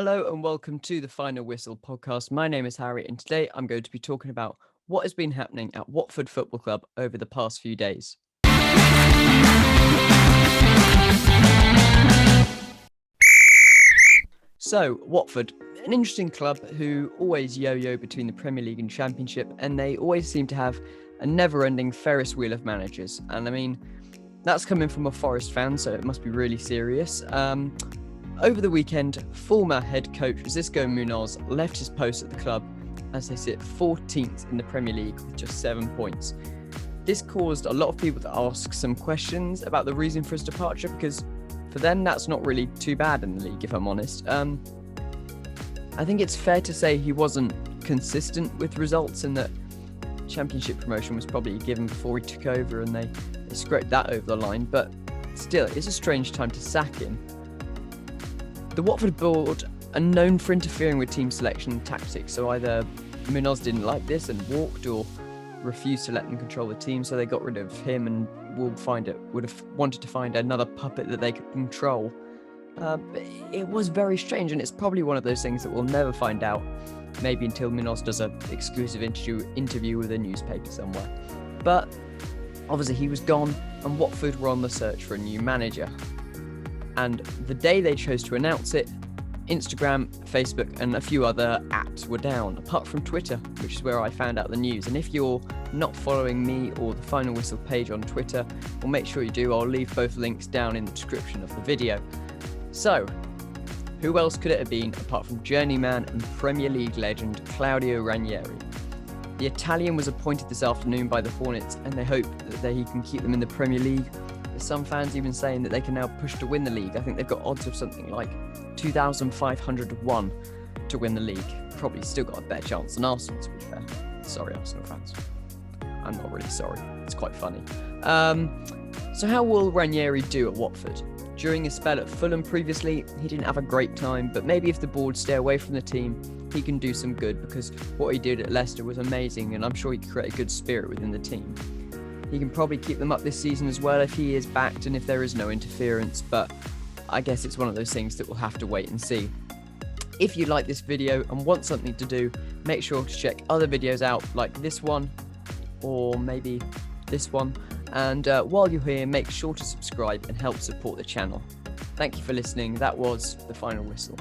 Hello and welcome to the Final Whistle podcast. My name is Harry and today I'm going to be talking about what has been happening at Watford Football Club over the past few days. So, Watford, an interesting club who always yo-yo between the Premier League and Championship, and they always seem to have a never-ending Ferris wheel of managers. And I mean, that's coming from a Forest fan, so it must be really serious. Over the weekend, former head coach Xisco Munoz left his post at the club as they sit 14th in the Premier League with just 7 points. This caused a lot of people to ask some questions about the reason for his departure, because for them, that's not really too bad in the league, if I'm honest. I think it's fair to say he wasn't consistent with results and that Championship promotion was probably given before he took over and they scraped that over the line, but still, it's a strange time to sack him. The Watford board are known for interfering with team selection and tactics, so either Munoz didn't like this and walked or refused to let them control the team, so they got rid of him and would have wanted to find another puppet that they could control. But it was very strange, and it's probably one of those things that we'll never find out, maybe until Munoz does an exclusive interview with a newspaper somewhere. But obviously he was gone, and Watford were on the search for a new manager. And the day they chose to announce it, Instagram, Facebook, and a few other apps were down, apart from Twitter, which is where I found out the news. And if you're not following me or the Final Whistle page on Twitter, well, make sure you do. I'll leave both links down in the description of the video. So, who else could it have been apart from journeyman and Premier League legend Claudio Ranieri? The Italian was appointed this afternoon by the Hornets, and they hope that he can keep them in the Premier League. There's some fans even saying that they can now push to win the league. I think they've got odds of something like 2,501 to win the league. Probably still got a better chance than Arsenal, to be fair. Sorry, Arsenal fans. I'm not really sorry. It's quite funny. So how will Ranieri do at Watford? During his spell at Fulham previously, he didn't have a great time, but maybe if the board stay away from the team, he can do some good, because what he did at Leicester was amazing, and I'm sure he can create a good spirit within the team. He can probably keep them up this season as well if he is backed and if there is no interference, but I guess it's one of those things that we'll have to wait and see. If you like this video and want something to do, make sure to check other videos out like this one, or maybe this one. And while you're here, make sure to subscribe and help support the channel. Thank you for listening. That was the Final Whistle.